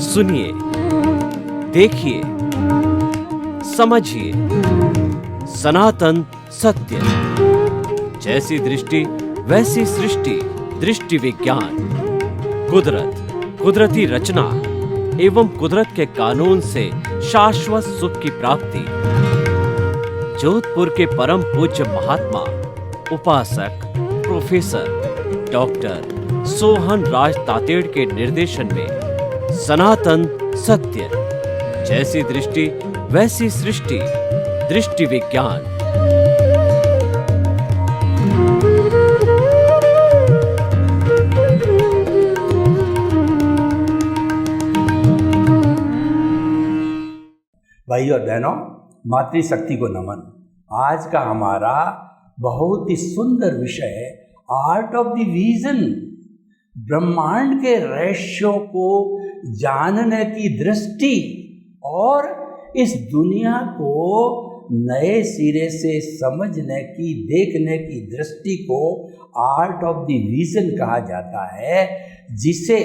सुनिए, देखिए, समझिए सनातन सत्य। जैसी दृष्टि वैसी सृष्टि, दृष्टि विज्ञान। कुदरत, कुदरती रचना एवं कुदरत के कानून से शाश्वत सुख की प्राप्ति। जोधपुर के परम पूज्य महात्मा उपासक प्रोफेसर डॉक्टर सोहन राज तातेड़ के निर्देशन में सनातन सत्य। जैसी दृष्टि वैसी सृष्टि, दृष्टि विज्ञान। भाई और बहनों, मातृशक्ति को नमन। आज का हमारा बहुत ही सुंदर विषय है आर्ट ऑफ द विजन। ब्रह्मांड के रहस्यों को जानने की दृष्टि और इस दुनिया को नए सिरे से समझने की, देखने की दृष्टि को आर्ट ऑफ द विजन कहा जाता है, जिसे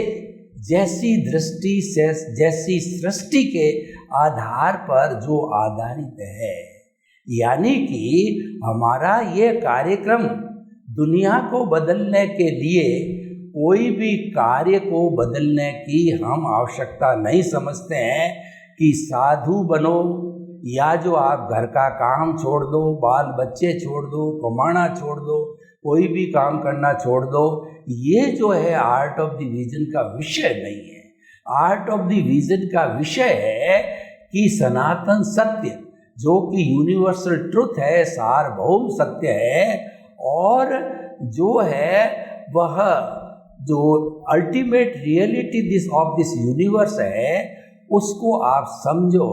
जैसी दृष्टि से जैसी सृष्टि के आधार पर जो आधारित है। यानी कि हमारा ये कार्यक्रम दुनिया को बदलने के लिए कोई भी कार्य को बदलने की हम आवश्यकता नहीं समझते हैं कि साधु बनो या जो आप घर का काम छोड़ दो, बाल बच्चे छोड़ दो, कमाना छोड़ दो, कोई भी काम करना छोड़ दो। ये जो है आर्ट ऑफ द विजन का विषय नहीं है। आर्ट ऑफ द विजन का विषय है कि सनातन सत्य जो कि यूनिवर्सल ट्रुथ है, सार्वभौम सत्य है, और जो है वह जो ultimate reality this of this universe है, उसको आप समझो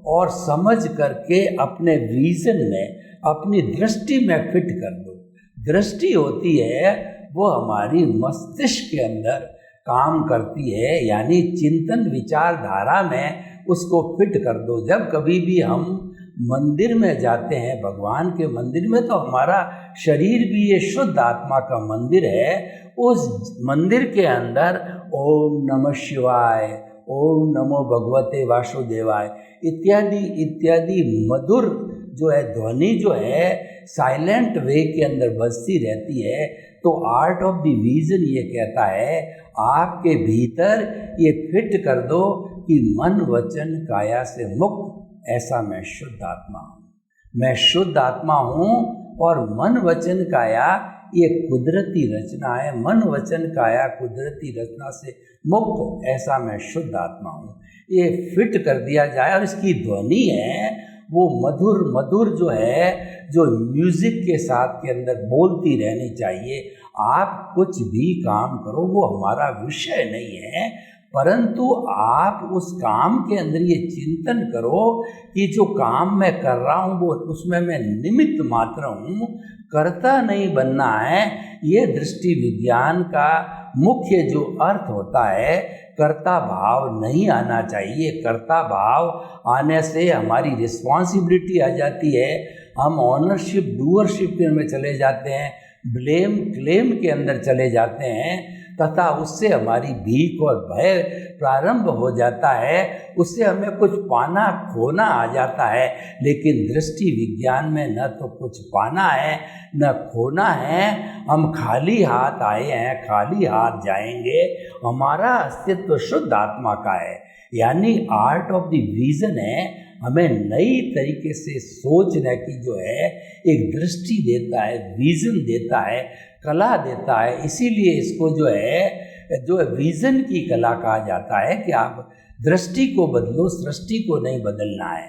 और समझ करके अपने विजन में, अपनी दृष्टि में फिट कर दो। दृष्टि होती है वो हमारी मस्तिष्क के अंदर काम करती है, यानी चिंतन विचारधारा में उसको फिट कर दो। जब कभी भी हम मंदिर में जाते हैं, भगवान के मंदिर में, तो हमारा शरीर भी ये शुद्ध आत्मा का मंदिर है। उस मंदिर के अंदर ओम नमः शिवाय, ओम नमो भगवते वासुदेवाय इत्यादि इत्यादि मधुर जो है ध्वनि जो है साइलेंट वे के अंदर बजती रहती है। तो आर्ट ऑफ द विजन ये कहता है आपके भीतर ये फिट कर दो कि मन वचन काया से मुक्त, ऐसा मैं शुद्ध आत्मा हूँ। मैं शुद्ध आत्मा हूँ और मन वचन काया ये कुदरती रचना है। मन वचन काया कुदरती रचना से मुक्त, ऐसा मैं शुद्ध आत्मा हूँ। ये फिट कर दिया जाए और इसकी ध्वनि है वो मधुर मधुर जो है, जो म्यूजिक के साथ के अंदर बोलती रहनी चाहिए। आप कुछ भी काम करो, वो हमारा विषय नहीं है, परंतु आप उस काम के अंदर ये चिंतन करो कि जो काम मैं कर रहा हूँ वो उसमें मैं निमित्त मात्र हूँ, कर्ता नहीं बनना है। ये दृष्टि विज्ञान का मुख्य जो अर्थ होता है, कर्ता भाव नहीं आना चाहिए। कर्ता भाव आने से हमारी रिस्पॉन्सिबिलिटी आ जाती है, हम ऑनरशिप डूअरशिप में चले जाते हैं, ब्लेम क्लेम के अंदर चले जाते हैं, तथा उससे हमारी भीख और भय प्रारंभ हो जाता है। उससे हमें कुछ पाना खोना आ जाता है। लेकिन दृष्टि विज्ञान में न तो कुछ पाना है न खोना है। हम खाली हाथ आए हैं, खाली हाथ जाएंगे। हमारा अस्तित्व शुद्ध आत्मा का है। यानी आर्ट ऑफ द विजन है, हमें नई तरीके से सोचने की जो है एक दृष्टि देता है, विजन देता है, कला देता है। इसीलिए इसको जो है विजन की कला कहा जाता है कि आप दृष्टि को बदलो, सृष्टि को नहीं बदलना है।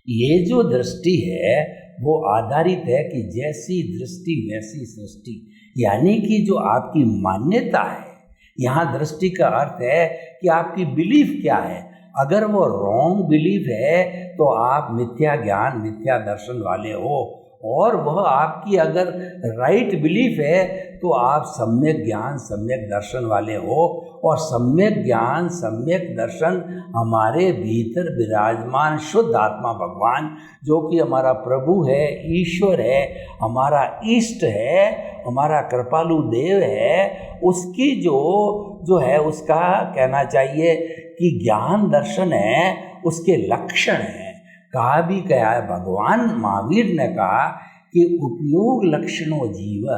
ये जो दृष्टि है वो आधारित है कि जैसी दृष्टि वैसी सृष्टि, यानी कि जो आपकी मान्यता है। यहाँ दृष्टि का अर्थ है कि आपकी बिलीफ क्या है। अगर वो रॉन्ग बिलीफ है तो आप मिथ्या ज्ञान, मिथ्या दर्शन वाले हो, और वह आपकी अगर राइट बिलीफ है तो आप सम्यक ज्ञान, सम्यक दर्शन वाले हो। और सम्यक ज्ञान, सम्यक दर्शन हमारे भीतर विराजमान शुद्ध आत्मा भगवान, जो कि हमारा प्रभु है, ईश्वर है, हमारा इष्ट है, हमारा कृपालु देव है, उसकी जो है उसका कहना चाहिए कि ज्ञान दर्शन है उसके लक्षण हैं। कहा भी गया है, भगवान महावीर ने कहा कि उपयोग लक्षणों जीव,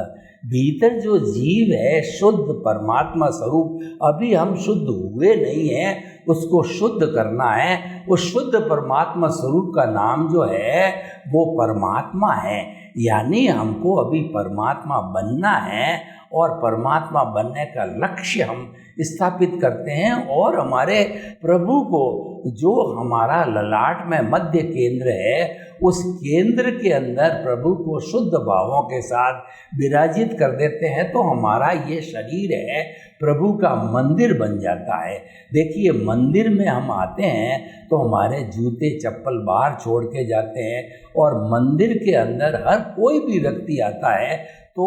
भीतर जो जीव है शुद्ध परमात्मा स्वरूप, अभी हम शुद्ध हुए नहीं हैं, उसको शुद्ध करना है। उस शुद्ध परमात्मा स्वरूप का नाम जो है वो परमात्मा है, यानी हमको अभी परमात्मा बनना है और परमात्मा बनने का लक्ष्य हम स्थापित करते हैं। और हमारे प्रभु को, जो हमारा ललाट में मध्य केंद्र है, उस केंद्र के अंदर प्रभु को शुद्ध भावों के साथ विराजित कर देते हैं, तो हमारा ये शरीर है प्रभु का मंदिर बन जाता है। देखिए, मंदिर में हम आते हैं तो हमारे जूते चप्पल बाहर छोड़ के जाते हैं, और मंदिर के अंदर हर कोई भी व्यक्ति आता है तो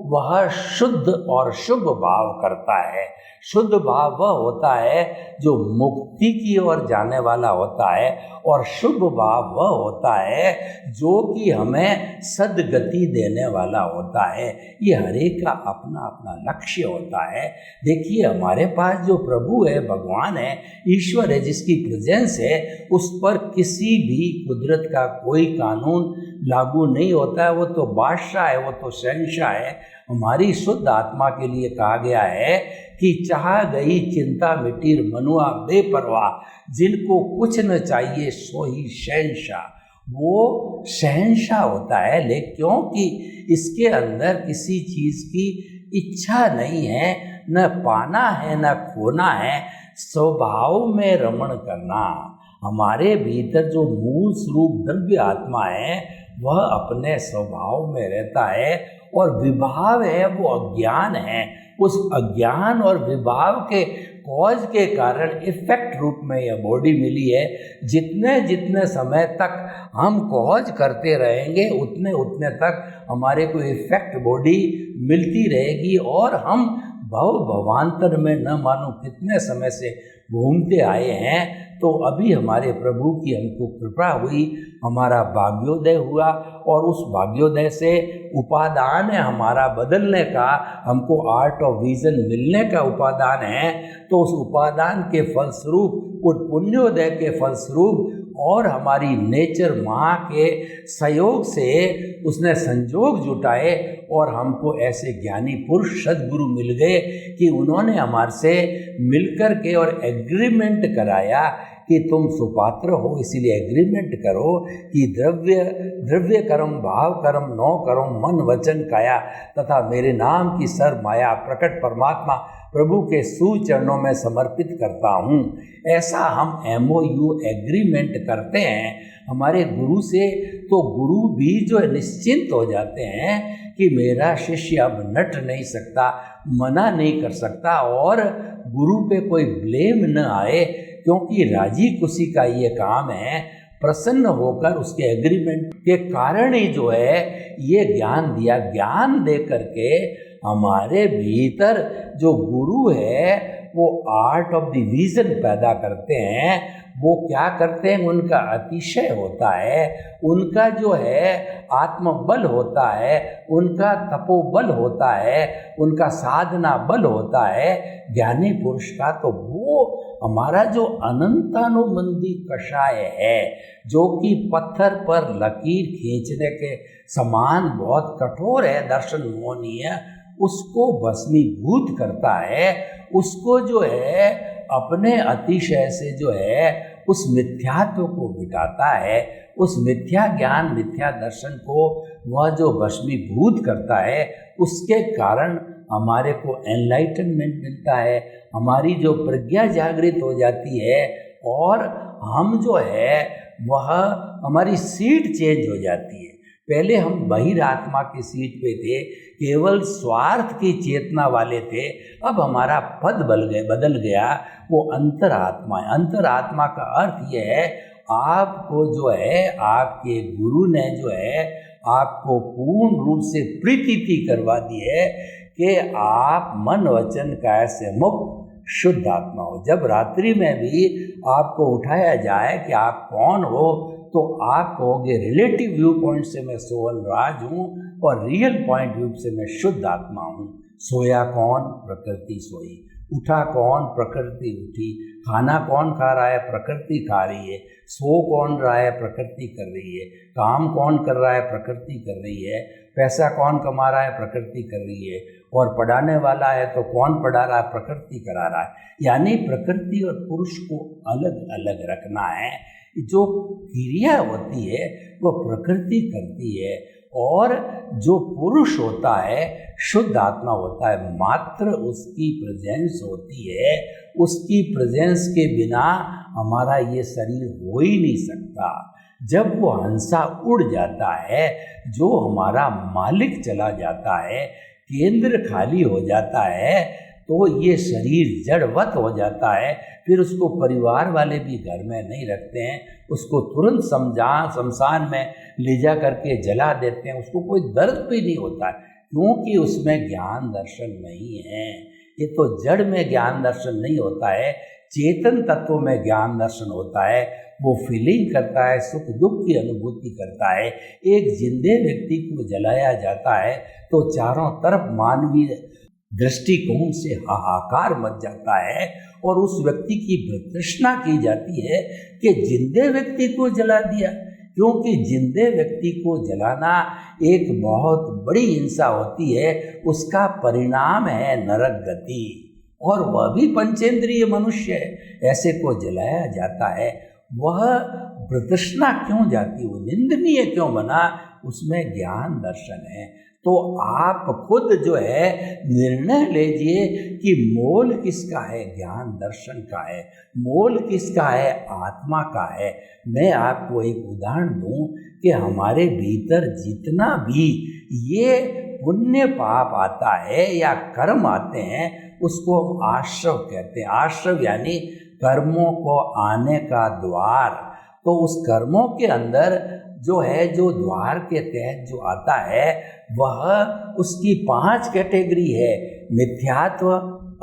वह शुद्ध और शुभ भाव करता है। शुद्ध भाव वह होता है जो मुक्ति की ओर जाने वाला होता है, और शुभ भाव वह होता है जो कि हमें सद्गति देने वाला होता है। ये हर एक का अपना अपना लक्ष्य होता है। देखिए, हमारे पास जो प्रभु है, भगवान है, ईश्वर है, जिसकी प्रेजेंस है, उस पर किसी भी कुदरत का कोई कानून लागू नहीं होता है। वो तो बादशाह है, वो तो शहंशाह है। हमारी शुद्ध आत्मा के लिए कहा गया है कि चाह गई चिंता मिटीर मनुआ बेपरवाह, जिनको कुछ न चाहिए सो ही शहंशाह। वो शहंशाह होता है, लेकिन क्योंकि इसके अंदर किसी चीज़ की इच्छा नहीं है, न पाना है न खोना है, स्वभाव में रमण करना। हमारे भीतर जो मूल स्वरूप दिव्य आत्मा है वह अपने स्वभाव में रहता है, और विभाव है वो अज्ञान है। उस अज्ञान और विभाव के कॉज के कारण इफेक्ट रूप में यह बॉडी मिली है। जितने जितने समय तक हम कॉज करते रहेंगे उतने उतने तक हमारे को इफेक्ट बॉडी मिलती रहेगी, और हम भवांतर में न मालूम कितने समय से घूमते आए हैं। तो अभी हमारे प्रभु की हमको कृपा हुई, हमारा भाग्योदय हुआ, और उस भाग्योदय से उपादान है हमारा बदलने का, हमको आर्ट ऑफ विजन मिलने का उपादान है। तो उस उपादान के फलस्वरूप, उस पुण्योदय के फलस्वरूप, और हमारी नेचर माँ के सहयोग से उसने संजोग जुटाए, और हमको ऐसे ज्ञानी पुरुष सद्गुरु मिल गए कि उन्होंने हमारे से मिलकर के और एग्रीमेंट कराया कि तुम सुपात्र हो, इसीलिए एग्रीमेंट करो कि द्रव्य कर्म भाव कर्म नौ कर्म मन वचन काया तथा मेरे नाम की सर माया प्रकट परमात्मा प्रभु के सुचरणों में समर्पित करता हूँ। ऐसा हम MOU एग्रीमेंट करते हैं हमारे गुरु से, तो गुरु भी जो निश्चिंत हो जाते हैं कि मेरा शिष्य अब नट नहीं सकता, मना नहीं कर सकता, और गुरु पे कोई ब्लेम न आए, क्योंकि राजी खुशी का ये काम है। प्रसन्न होकर उसके एग्रीमेंट के कारण ही जो है ये ज्ञान दिया। ज्ञान दे करके हमारे भीतर जो गुरु है वो आर्ट ऑफ द विजन पैदा करते हैं। वो क्या करते हैं, उनका अतिशय होता है, उनका जो है आत्मबल होता है, उनका तपोबल होता है, उनका साधना बल होता है ज्ञानी पुरुष का। तो वो हमारा जो अनंतानुबंधी कषाय है, जो कि पत्थर पर लकीर खींचने के समान बहुत कठोर है, दर्शन मोहनीय, उसको भस्मीभूत करता है। उसको जो है अपने अतिशय से जो है उस मिथ्यात्व को मिटाता है, उस मिथ्या ज्ञान मिथ्या दर्शन को वह जो भस्मीभूत करता है, उसके कारण हमारे को एनलाइटनमेंट मिलता है, हमारी जो प्रज्ञा जागृत हो जाती है, और हम जो है वह हमारी सीट चेंज हो जाती है। पहले हम बहिरात्मा की सीट पे थे, केवल स्वार्थ की चेतना वाले थे, अब हमारा पद बदल गया, वो अंतरात्मा है। अंतरात्मा का अर्थ यह है आपको जो है आपके गुरु ने जो है आपको पूर्ण रूप से प्रीति करवा दी है कि आप मन वचन काया से मुक्त शुद्ध आत्मा हो। जब रात्रि में भी आपको उठाया जाए कि आप कौन हो, तो आप कहोगे रिलेटिव व्यू पॉइंट से मैं सोहन राज हूँ, और रियल पॉइंट व्यू से मैं शुद्ध आत्मा हूँ। सोया कौन? प्रकृति सोई। उठा कौन, प्रकृति उठी। खाना कौन खा रहा है, प्रकृति खा रही है। सो कौन रहा है, प्रकृति कर रही है। काम कौन कर रहा है, प्रकृति कर रही है। पैसा कौन कमा रहा है, प्रकृति कर रही है। और पढ़ाने वाला है तो कौन पढ़ा रहा है, प्रकृति करा रहा है। यानी प्रकृति और पुरुष को अलग अलग रखना है। जो क्रिया होती है वो प्रकृति करती है, और जो पुरुष होता है, शुद्ध आत्मा होता है, मात्र उसकी प्रेजेंस होती है। उसकी प्रेजेंस के बिना हमारा ये शरीर हो ही नहीं सकता। जब वो हंसा उड़ जाता है, जो हमारा मालिक चला जाता है, केंद्र खाली हो जाता है, तो ये शरीर जड़वत हो जाता है। फिर उसको परिवार वाले भी घर में नहीं रखते हैं, उसको तुरंत शमशान में ले जा करके जला देते हैं। उसको कोई दर्द भी नहीं होता है, क्योंकि उसमें ज्ञान दर्शन नहीं है। ये तो जड़ में ज्ञान दर्शन नहीं होता है, चेतन तत्व में ज्ञान दर्शन होता है। वो फीलिंग करता है, सुख दुख की अनुभूति करता है। एक जिंदे व्यक्ति को जलाया जाता है तो चारों तरफ मानवीय दृष्टिकोण से हाहाकार मच जाता है, और उस व्यक्ति की तृष्णा की जाती है कि जिंदे व्यक्ति को जला दिया। क्योंकि जिंदे व्यक्ति को जलाना एक बहुत बड़ी हिंसा होती है, उसका परिणाम है नरक गति, और वह भी पंचेंद्रिय मनुष्य है। ऐसे को जलाया जाता है। वह प्रतृष्णा क्यों जाती, वो निंदनीय क्यों बना, उसमें ज्ञान दर्शन है। तो आप खुद जो है निर्णय लीजिए कि मोल किसका है, ज्ञान दर्शन का है। मोल किसका है, आत्मा का है। मैं आपको एक उदाहरण दूं कि हमारे भीतर जितना भी ये पुण्य पाप आता है या कर्म आते हैं, उसको आश्रव कहते हैं। आश्रव यानी कर्मों को आने का द्वार। तो उस कर्मों के अंदर जो है, जो द्वार के तहत जो आता है, वह उसकी 5 कैटेगरी है: मिथ्यात्व,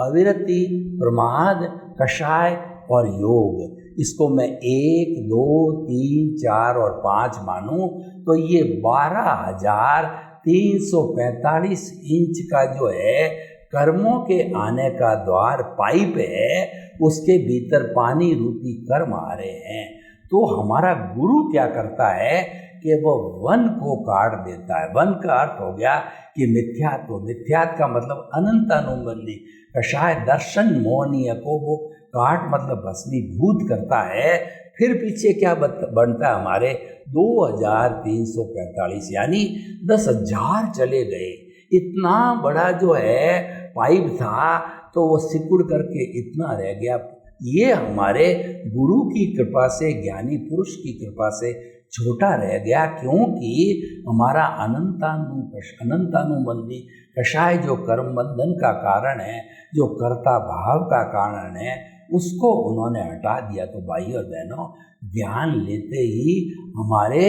अविरति, प्रमाद, कषाय और योग। इसको मैं 1, 2, 3, 4 और 5 मानूं तो ये 12,345 इंच का जो है कर्मों के आने का द्वार पाइप है। उसके भीतर पानी रूपी कर्म आ रहे हैं। तो हमारा गुरु क्या करता है कि वो वन को काट देता है। वन का अर्थ हो गया कि मिथ्यात्व। मिथ्यात्व का मतलब अनंतानुबंधी। कषाय दर्शन मोहनीय को वो काट मतलब भस्मीभूत करता है। फिर पीछे क्या बनता है हमारे 2,345 यानी 10,000 चले गए। इतना बड़ा जो है पाइप था तो वो सिकुड़ करके इतना रह गया। ये हमारे गुरु की कृपा से, ज्ञानी पुरुष की कृपा से छोटा रह गया, क्योंकि हमारा अनंतानुबंधी कषाय जो कर्म बंधन का कारण है, जो कर्ता भाव का कारण है, उसको उन्होंने हटा दिया। तो भाई और बहनों, ज्ञान लेते ही हमारे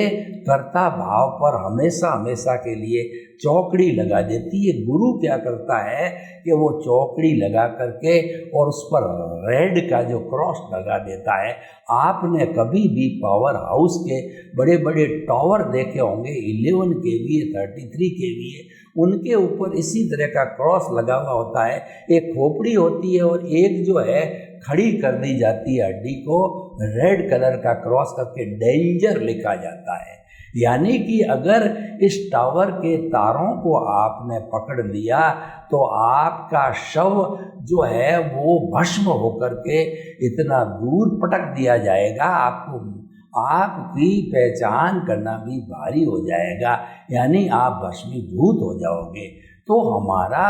कर्ता भाव पर हमेशा हमेशा के लिए चौकड़ी लगा देती है। गुरु क्या करता है कि वो चौकड़ी लगा करके और उस पर रेड का जो क्रॉस लगा देता है। आपने कभी भी पावर हाउस के बड़े बड़े टावर देखे होंगे, 11 kVA, 33 kVA, उनके ऊपर इसी तरह का क्रॉस लगा हुआ होता है। एक खोपड़ी होती है और एक जो है खड़ी कर दी जाती है हड्डी को, रेड कलर का क्रॉस करके डेंजर लिखा जाता है। यानी कि अगर इस टावर के तारों को आपने पकड़ लिया तो आपका शव जो है वो भस्म होकर के इतना दूर पटक दिया जाएगा, आपकी पहचान करना भी भारी हो जाएगा, यानी आप भस्मीभूत हो जाओगे। तो हमारा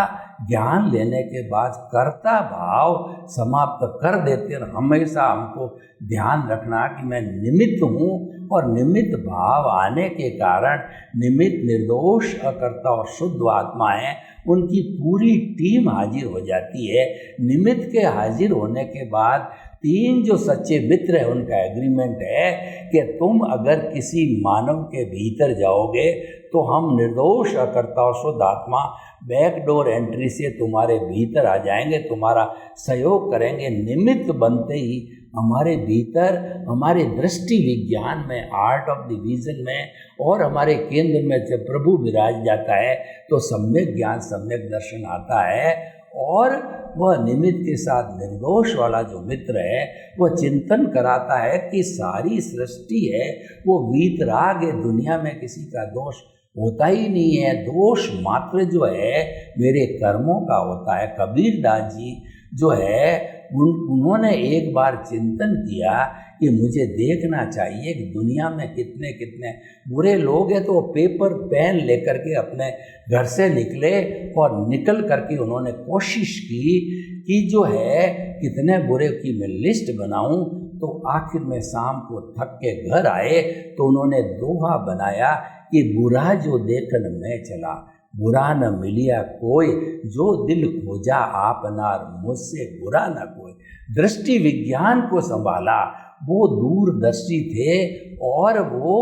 ज्ञान लेने के बाद कर्ता भाव समाप्त कर देते हैं। हमेशा हमको ध्यान रखना कि मैं निमित्त हूँ, और निमित्त भाव आने के कारण निमित्त निर्दोष अकर्ता और शुद्ध आत्मा है, उनकी पूरी टीम हाजिर हो जाती है। निमित्त के हाजिर होने के बाद 3 जो सच्चे मित्र हैं उनका एग्रीमेंट है कि तुम अगर किसी मानव के भीतर जाओगे तो हम निर्दोष अकर्ता और शुद्ध आत्मा बैकडोर एंट्री से तुम्हारे भीतर आ जाएंगे, तुम्हारा सहयोग करेंगे। निमित्त बनते ही हमारे भीतर, हमारे दृष्टि विज्ञान में, आर्ट ऑफ द विजन में और हमारे केंद्र में जब प्रभु विराज जाता है तो सम्यक ज्ञान, सम्यक दर्शन आता है। और वह निमित्त के साथ निर्दोष वाला जो मित्र है वह चिंतन कराता है कि सारी सृष्टि है वो वीतराग है, दुनिया में किसी का दोष होता ही नहीं है, दोष मात्र जो है मेरे कर्मों का होता है। कबीरदास जी जो है उन्होंने एक बार चिंतन किया कि मुझे देखना चाहिए कि दुनिया में कितने कितने बुरे लोग हैं, तो वो पेपर पेन लेकर के अपने घर से निकले और निकल करके उन्होंने कोशिश की कि जो है कितने बुरे की मैं लिस्ट बनाऊं। तो आखिर में शाम को थक के घर आए तो उन्होंने दोहा बनाया कि बुरा जो देखन मैं चला, बुरा न मिलिया कोई, जो दिल खोजा आप नार, मुझसे बुरा न कोई। दृष्टि विज्ञान को संभाला, वो दूरदर्शी थे और वो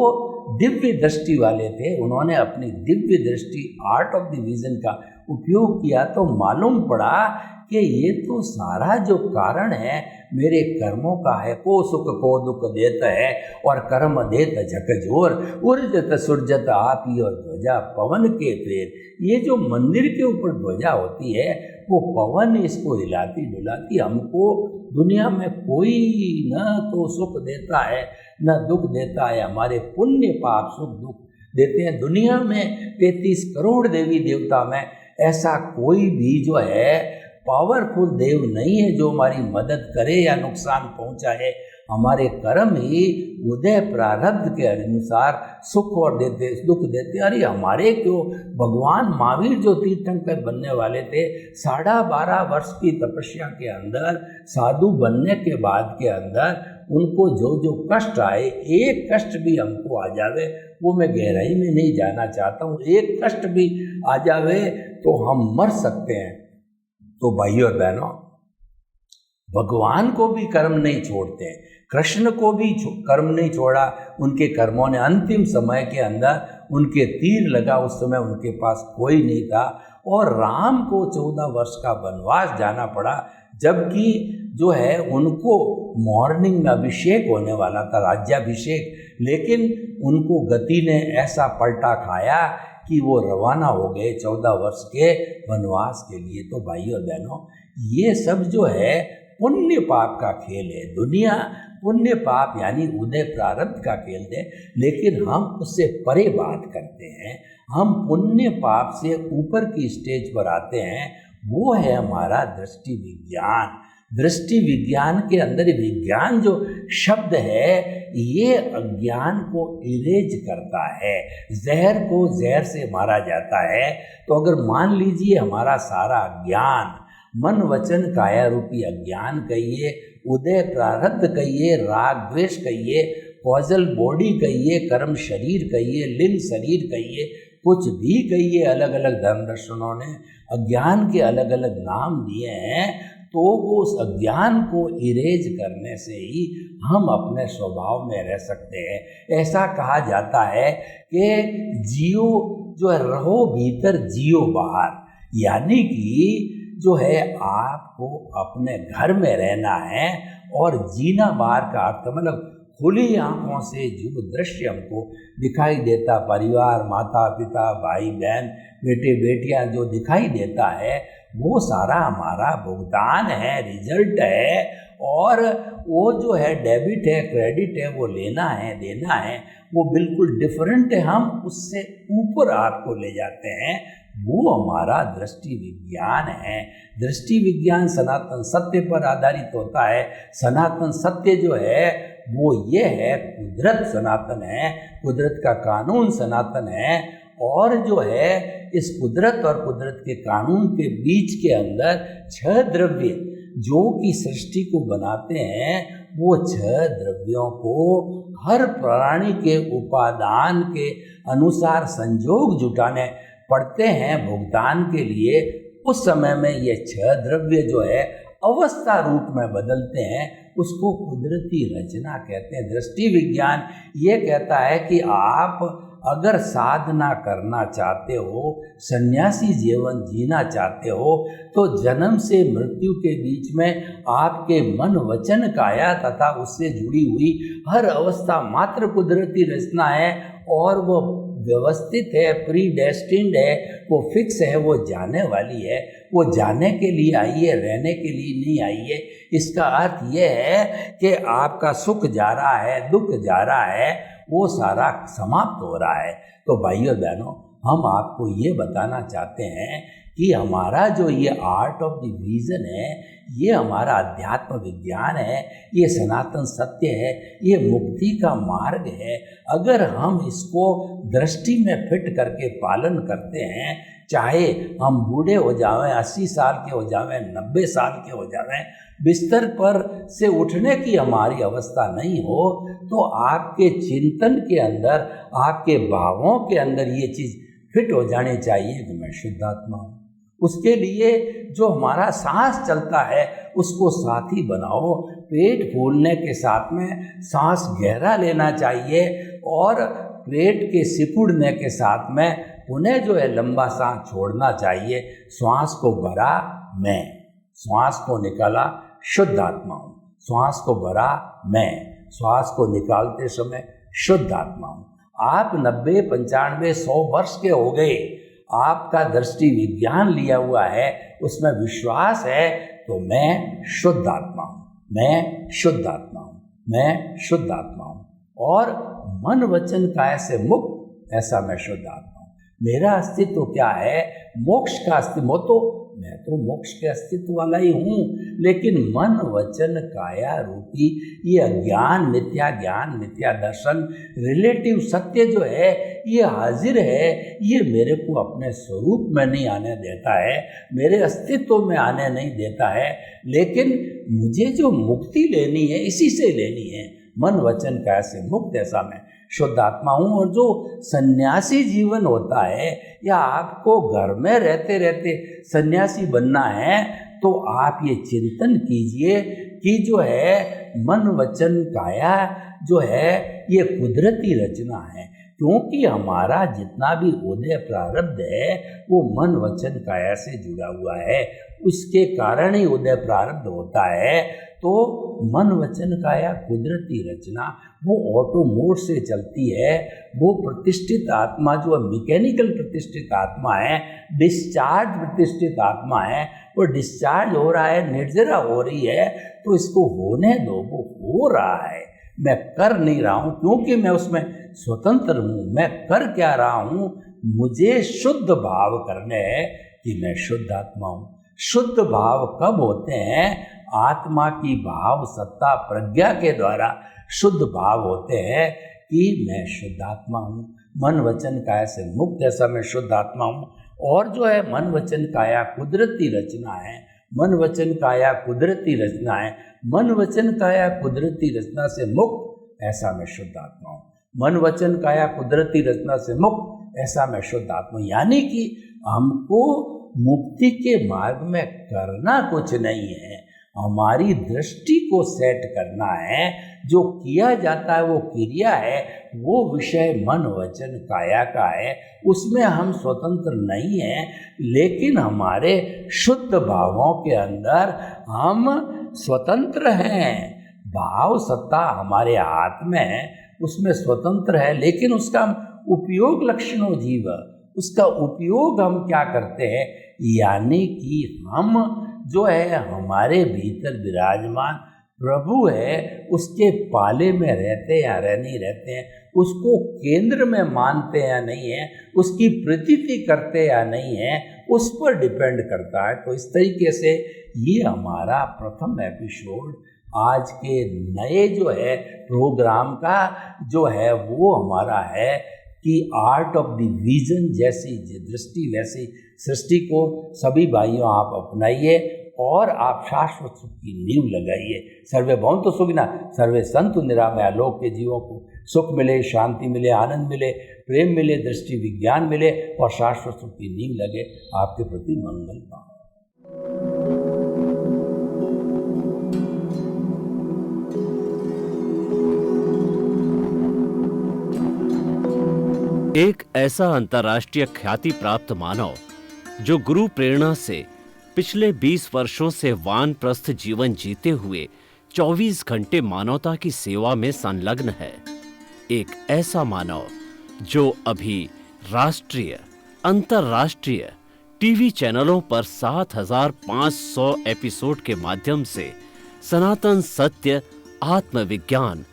दिव्य दृष्टि वाले थे। उन्होंने अपनी दिव्य दृष्टि आर्ट ऑफ द विजन का उपयोग किया तो मालूम पड़ा कि ये तो सारा जो कारण है मेरे कर्मों का है। को सुख को दुख देता है और कर्म देत झकझोर, उर्जत सुरजत आपी और ध्वजा पवन के फेर। ये जो मंदिर के ऊपर ध्वजा होती है वो पवन इसको हिलाती डुलाती। हमको दुनिया में कोई न तो सुख देता है न दुख देता है, हमारे पुण्य पाप सुख दुख देते हैं। दुनिया में 33 करोड़ देवी देवता में ऐसा कोई भी जो है पावरफुल देव नहीं है जो हमारी मदद करे या नुकसान पहुंचाए। हमारे कर्म ही उदय प्रारब्ध के अनुसार सुख और देते दुख देते। अरे हमारे क्यों भगवान महावीर जो तीर्थंकर बनने वाले थे, 12.5 वर्ष की तपस्या के अंदर साधु बनने के बाद के अंदर उनको जो जो कष्ट आए, एक कष्ट भी हमको आ जावे, वो मैं गहराई में नहीं जाना चाहता हूँ, एक कष्ट भी आ जावे तो हम मर सकते हैं। तो भाइयों और बहनों, भगवान को भी कर्म नहीं छोड़ते, कृष्ण को भी कर्म नहीं छोड़ा। उनके कर्मों ने अंतिम समय के अंदर उनके तीर लगा, उस समय उनके पास कोई नहीं था। और राम को 14 वर्ष का वनवास जाना पड़ा, जबकि जो है उनको मॉर्निंग में अभिषेक होने वाला था, राज्याभिषेक, लेकिन उनको गति ने ऐसा पलटा खाया कि वो रवाना हो गए 14 वर्ष के वनवास के लिए। तो भाइयों और बहनों, ये सब जो है पुण्य पाप का खेल है। दुनिया पुण्य पाप यानी उदय प्रारब्ध का खेल है, लेकिन हम उससे परे बात करते हैं। हम पुण्य पाप से ऊपर की स्टेज पर आते हैं, वो है हमारा दृष्टि विज्ञान। दृष्टि विज्ञान के अंदर विज्ञान जो शब्द है ये अज्ञान को इरेज करता है। जहर को जहर से मारा जाता है। तो अगर मान लीजिए हमारा सारा ज्ञान, मन वचन काया रूपी अज्ञान कहिए, उदय प्रारब्ध कहिए, राग द्वेष कहिए, कॉजल बॉडी कहिए, कर्म शरीर कहिए, लिंग शरीर कहिए, कुछ भी कहिए, अलग अलग धर्म दर्शनों ने अज्ञान के अलग अलग नाम दिए हैं। तो वो उस अज्ञान को इरेज करने से ही हम अपने स्वभाव में रह सकते हैं। ऐसा कहा जाता है कि जियो जो है रहो भीतर जियो बाहर, यानी कि जो है आपको अपने घर में रहना है और जीना बाहर का अर्थ मतलब खुली आंखों से जो दृश्य हमको दिखाई देता, परिवार, माता पिता, भाई बहन, बेटे बेटियां जो दिखाई देता है, वो सारा हमारा भुगतान है, रिजल्ट है। और वो जो है डेबिट है, क्रेडिट है, वो लेना है, देना है, वो बिल्कुल डिफरेंट है। हम उससे ऊपर आपको ले जाते हैं, वो हमारा दृष्टि विज्ञान है। दृष्टि विज्ञान सनातन सत्य पर आधारित होता है। सनातन सत्य जो है वो ये है, कुदरत सनातन है, कुदरत का कानून सनातन है। और जो है इस कुदरत और कुदरत के कानून के बीच के अंदर 6 द्रव्य जो कि सृष्टि को बनाते हैं, वो 6 द्रव्यों को हर प्राणी के उपादान के अनुसार संयोग जुटाने पड़ते हैं भुगतान के लिए। उस समय में ये 6 द्रव्य जो है अवस्था रूप में बदलते हैं, उसको कुदरती रचना कहते हैं। दृष्टि विज्ञान ये कहता है कि आप अगर साधना करना चाहते हो, सन्यासी जीवन जीना चाहते हो, तो जन्म से मृत्यु के बीच में आपके मन वचन काया तथा उससे जुड़ी हुई हर अवस्था मात्र कुदरती रचना है और वो व्यवस्थित है, प्री डेस्टिन्ड है, वो फिक्स है, वो जाने वाली है। वो जाने के लिए आई है, रहने के लिए नहीं आई है। इसका अर्थ ये है कि आपका सुख जा रहा है, दुख जा रहा है, वो सारा समाप्त हो रहा है। तो भाइयों बहनों, हम आपको ये बताना चाहते हैं कि हमारा जो ये आर्ट ऑफ द विजन है, ये हमारा अध्यात्म विज्ञान है, ये सनातन सत्य है, ये मुक्ति का मार्ग है। अगर हम इसको दृष्टि में फिट करके पालन करते हैं, चाहे हम बूढ़े हो जाएं, 80 साल के हो जाएं, 90 साल के हो जाएं, बिस्तर पर से उठने की हमारी अवस्था नहीं हो, तो आपके चिंतन के अंदर, आपके भावों के अंदर ये चीज़ फिट हो जानी चाहिए कि मैं शुद्धात्मा हूँ। उसके लिए जो हमारा सांस चलता है उसको साथी बनाओ। पेट फूलने के साथ में सांस गहरा लेना चाहिए और पेट के सिकुड़ने के साथ में उन्हें जो है लंबा सांस छोड़ना चाहिए। श्वास को भरा मैं, श्वास को निकाला शुद्ध आत्मा हूँ, श्वास को भरा मैं, श्वास को निकालते समय शुद्ध आत्मा हूँ। आप 90, 95, 100 वर्ष के हो गए, आपका दृष्टि विज्ञान लिया हुआ है, उसमें विश्वास है, तो मैं शुद्ध आत्मा हूँ, मैं शुद्ध आत्मा हूँ, मैं शुद्ध आत्मा हूँ। और मन वचन काया से मुक्त, ऐसा मैं शुद्ध आत्मा हूँ। मेरा अस्तित्व क्या है? मोक्ष का अस्तित्व। तो मैं तो मोक्ष के अस्तित्व वाला ही हूँ, लेकिन मन वचन काया रूपी ये अज्ञान, मिथ्या ज्ञान, मिथ्या दर्शन, रिलेटिव सत्य जो है ये हाजिर है, ये मेरे को अपने स्वरूप में नहीं आने देता है, मेरे अस्तित्व में आने नहीं देता है। लेकिन मुझे जो मुक्ति लेनी है इसी से लेनी है। मन वचन काया से मुक्त, ऐसा मैं शुद्ध आत्मा हूँ। और जो सन्यासी जीवन होता है, या आपको घर में रहते रहते सन्यासी बनना है, तो आप ये चिंतन कीजिए कि जो है मन वचन काया जो है ये कुदरती रचना है। क्योंकि हमारा जितना भी उदय प्रारब्ध है वो मन वचन काया से जुड़ा हुआ है, उसके कारण ही उदय प्रारब्ध होता है। तो मन वचन काया कुदरती रचना वो ऑटो मोड से चलती है। वो प्रतिष्ठित आत्मा जो मैकेनिकल प्रतिष्ठित आत्मा है, डिस्चार्ज प्रतिष्ठित आत्मा है, वो डिस्चार्ज हो रहा है, निर्जरा हो रही है, तो इसको होने दो, वो हो रहा है। मैं कर नहीं रहा हूँ क्योंकि मैं उसमें स्वतंत्र हूँ। मैं कर क्या रहा हूँ? मुझे शुद्ध भाव करने हैं कि मैं शुद्ध आत्मा हूँ। शुद्ध भाव कब होते हैं? आत्मा की भाव सत्ता प्रज्ञा के द्वारा शुद्ध भाव होते हैं कि मैं शुद्ध आत्मा हूँ। मन वचन काया से मुक्त, ऐसा मैं शुद्ध आत्मा हूँ। और जो है मन वचन काया कुदरती रचना है, मन वचन काया कुदरती रचना है, मन वचन काया कुदरती रचना से मुक्त, ऐसा मैं शुद्ध आत्मा हूँ। मन वचन काया कुदरती रचना से मुक्त, ऐसा मैं शुद्ध आत्मा हूँ। यानी कि हमको मुक्ति के मार्ग में करना कुछ नहीं है, हमारी दृष्टि को सेट करना है। जो किया जाता है वो क्रिया है, वो विषय मन वचन काया का है, उसमें हम स्वतंत्र नहीं हैं। लेकिन हमारे शुद्ध भावों के अंदर हम स्वतंत्र हैं। भाव सत्ता हमारे हाथ में है, उसमें स्वतंत्र है, लेकिन उसका उपयोग लक्षणों जीव, उसका उपयोग हम क्या करते हैं? यानी कि हम जो है हमारे भीतर विराजमान प्रभु है, उसके पाले में रहते या नहीं रहते हैं, उसको केंद्र में मानते या नहीं है, उसकी प्रतीति करते या नहीं है, उस पर डिपेंड करता है। तो इस तरीके से ये हमारा प्रथम एपिसोड आज के नए जो है प्रोग्राम का जो है वो हमारा है कि आर्ट ऑफ द विजन, जैसी दृष्टि वैसी सृष्टि को सभी भाइयों आप अपनाइए और आप शाश्वत सुख की नींव लगाइए। सर्वे भवन्तु सुखिनः, सर्वे सन्तु निरामया। लोक के जीवों को सुख मिले, शांति मिले, आनंद मिले, प्रेम मिले, दृष्टि विज्ञान मिले और शाश्वत सुख की नींव लगे। आपके प्रति मंगल पाओ। एक ऐसा अंतर्राष्ट्रीय ख्याति प्राप्त मानव जो गुरु प्रेरणा से पिछले 20 वर्षों से वानप्रस्थ जीवन जीते हुए 24 घंटे मानवता की सेवा में संलग्न है। एक ऐसा मानव जो अभी राष्ट्रीय, अंतर्राष्ट्रीय टीवी चैनलों पर 7,500 एपिसोड के माध्यम से सनातन सत्य, आत्मविज्ञान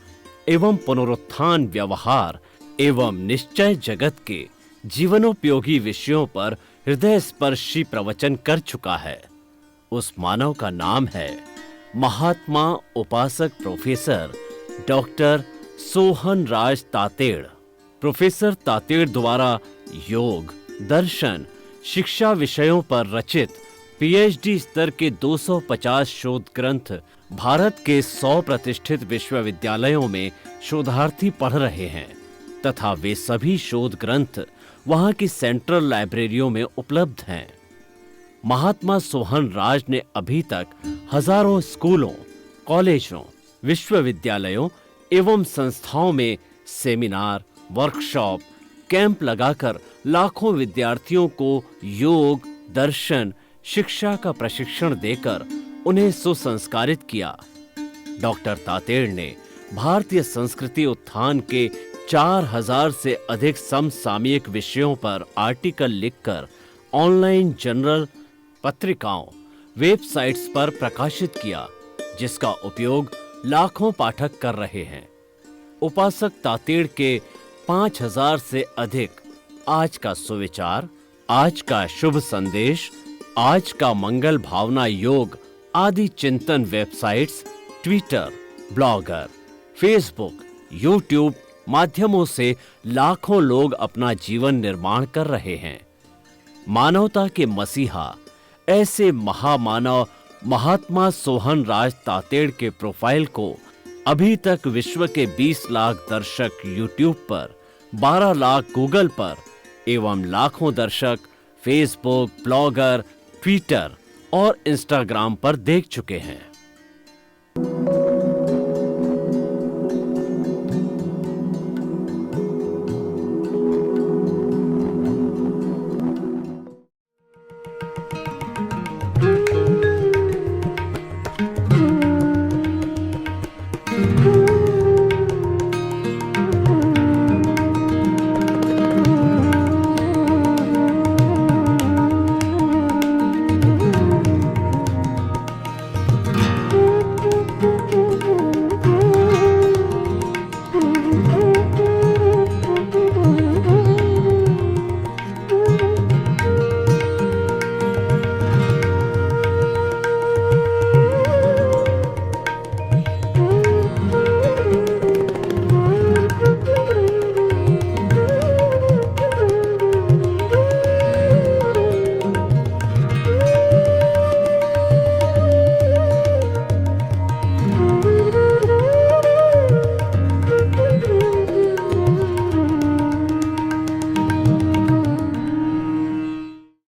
एवं पुनरुत्थान, व्यवहार एवं निश्चय जगत के जीवनोपयोगी विषयों पर हृदय स्पर्शी प्रवचन कर चुका है। उस मानव का नाम है महात्मा उपासक प्रोफेसर डॉक्टर सोहन राज तातेड़। प्रोफेसर तातेड़ द्वारा योग, दर्शन, शिक्षा विषयों पर रचित पीएचडी स्तर के 250 शोध ग्रंथ भारत के 100 प्रतिष्ठित विश्वविद्यालयों में शोधार्थी पढ़ रहे हैं तथा वे सभी शोध ग्रंथ वहां की सेंट्रल लाइब्रेरियों में उपलब्ध हैं। महात्मा सोहन राज ने अभी तक हजारों स्कूलों, कॉलेजों, विश्वविद्यालयों एवं संस्थाओं में सेमिनार, वर्कशॉप, कैंप लगाकर लाखों विद्यार्थियों को योग, दर्शन, शिक्षा का प्रशिक्षण देकर उन्हें सुसंस्कारित किया। डॉक्टर तातेड़ ने भारतीय संस्कृति उत्थान के 4000 से अधिक समसामयिक विषयों पर आर्टिकल लिखकर ऑनलाइन जर्नल, पत्रिकाओं, वेबसाइट्स पर प्रकाशित किया, जिसका उपयोग लाखों पाठक कर रहे हैं। उपासक तातेड़ के 5000 से अधिक आज का सुविचार, आज का शुभ संदेश, आज का मंगल भावना योग आदि चिंतन websites, Twitter, blogger, Facebook, YouTube माध्यमों से लाखों लोग अपना जीवन निर्माण कर रहे हैं। मानवता के मसीहा ऐसे महामानव महात्मा सोहन राज तातेड़ के प्रोफाइल को अभी तक विश्व के 20 लाख दर्शक यूट्यूब पर, 12 लाख गूगल पर एवं लाखों दर्शक फेसबुक, ब्लॉगर, ट्विटर और इंस्टाग्राम पर देख चुके हैं।